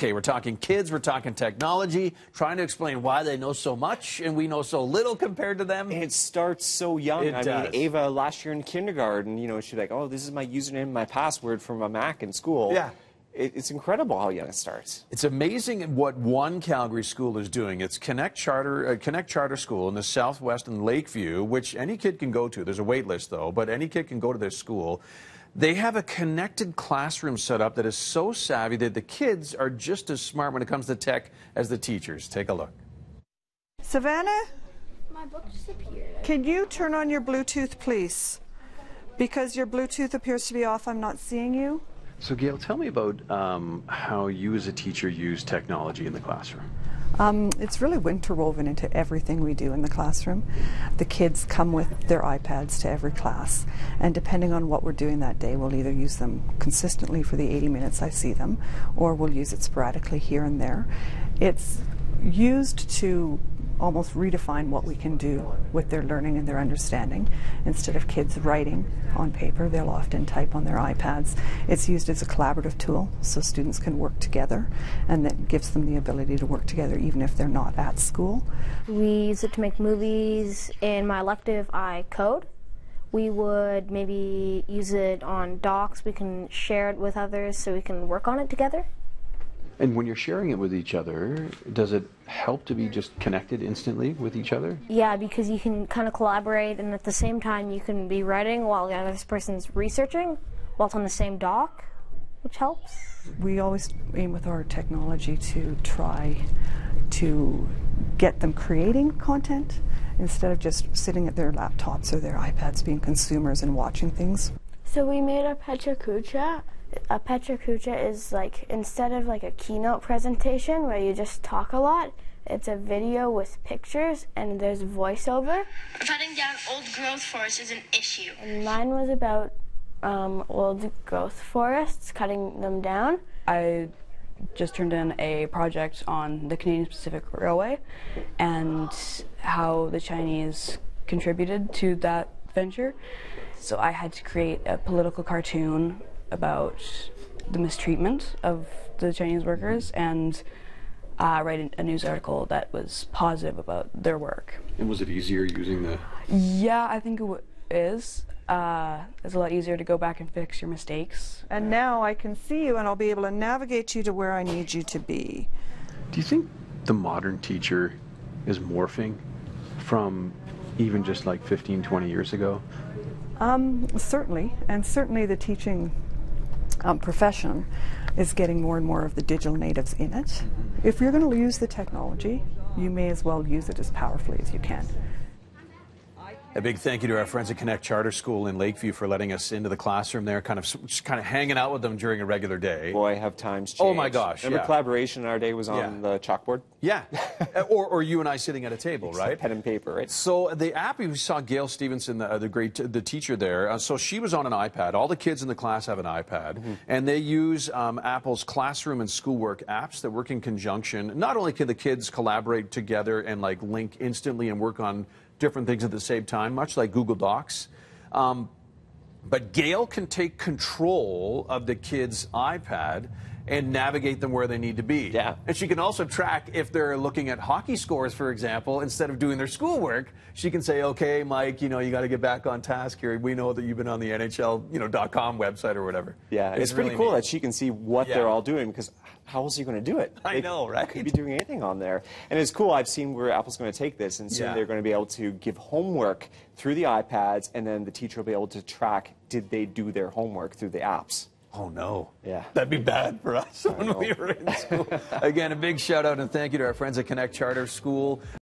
Okay, we're talking kids, we're talking technology, trying to explain why they know so much and we know so little compared to them. It starts so young. It does. mean, Ava, last year in kindergarten, you know, she's like, oh, this is my username, my password for my Mac in school. Yeah. It's incredible how young it starts. It's amazing what one Calgary school is doing. It's Connect Charter School in the Southwest in Lakeview, which any kid can go to. There's a wait list, though, but any kid can go to this school. They have a connected classroom set up that is so savvy that the kids are just as smart when it comes to tech as the teachers. Take a look. Savannah, My book disappeared. can you turn on your Bluetooth, please? Because your Bluetooth appears to be off, I'm not seeing you. So, Gail, tell me about how you as a teacher use technology in the classroom. It's really interwoven into everything we do in the classroom. The kids come with their iPads to every class, and depending on what we're doing that day, we'll either use them consistently for the 80 minutes I see them, or we'll use it sporadically here and there. It's used to almost redefine what we can do with their learning and their understanding. Instead of kids writing on paper, they'll often type on their iPads. It's used as a collaborative tool so students can work together, and that gives them the ability to work together even if they're not at school. We use it to make movies. In my elective, I code. We would maybe use it on docs. We can share it with others so we can work on it together. And when you're sharing it with each other, does it help to be just connected instantly with each other? Yeah, because you can kind of collaborate, and at the same time you can be writing while the other person's researching, while it's on the same doc, which helps. We always aim with our technology to try to get them creating content instead of just sitting at their laptops or their iPads being consumers and watching things. So we made a Petra Kucha. A Petra Kucha is like, instead of like a keynote presentation where you just talk a lot, it's a video with pictures and there's voiceover. Cutting down old growth forests is an issue. And mine was about old growth forests, cutting them down. I just turned in a project on the Canadian Pacific Railway and how the Chinese contributed to that venture. So I had to create a political cartoon about the mistreatment of the Chinese workers and write a news article that was positive about their work. And was it easier using the... Yeah, I think it is. It's a lot easier to go back and fix your mistakes. And now I can see you and I'll be able to navigate you to where I need you to be. Do you think the modern teacher is morphing from even just like 15, 20 years ago? Certainly, and certainly the teaching profession is getting more and more of the digital natives in it. If you're going to use the technology, you may as well use it as powerfully as you can. A big thank you to our friends at Connect Charter School in Lakeview for letting us into the classroom there, just kind of hanging out with them during a regular day. Boy, have times changed. Oh my gosh, Remember yeah. collaboration in our day was on the chalkboard? Yeah, or you and I sitting at a table, right? Pen and paper, right? So the app, you saw Gail Stevenson, the teacher there, so she was on an iPad. All the kids in the class have an iPad, and they use Apple's classroom and schoolwork apps that work in conjunction. Not only can the kids collaborate together and like link instantly and work on different things at the same time, much like Google Docs. But Gail can take control of the kids' iPad and navigate them where they need to be. Yeah. And she can also track if they're looking at hockey scores, for example, instead of doing their schoolwork. She can say, okay, Mike, you got to get back on task here. We know that you've been on the NHL, .com website or whatever. Yeah, it's pretty really cool neat. that she can see what they're all doing, because how else are you going to do it? I know, right? Could be doing anything on there. And it's cool. I've seen where Apple's going to take this, and soon they're going to be able to give homework through the iPads, and then the teacher will be able to track, did they do their homework through the apps? Oh, no. Yeah. That'd be bad for us when we were in school. Again, a big shout out and thank you to our friends at Connect Charter School.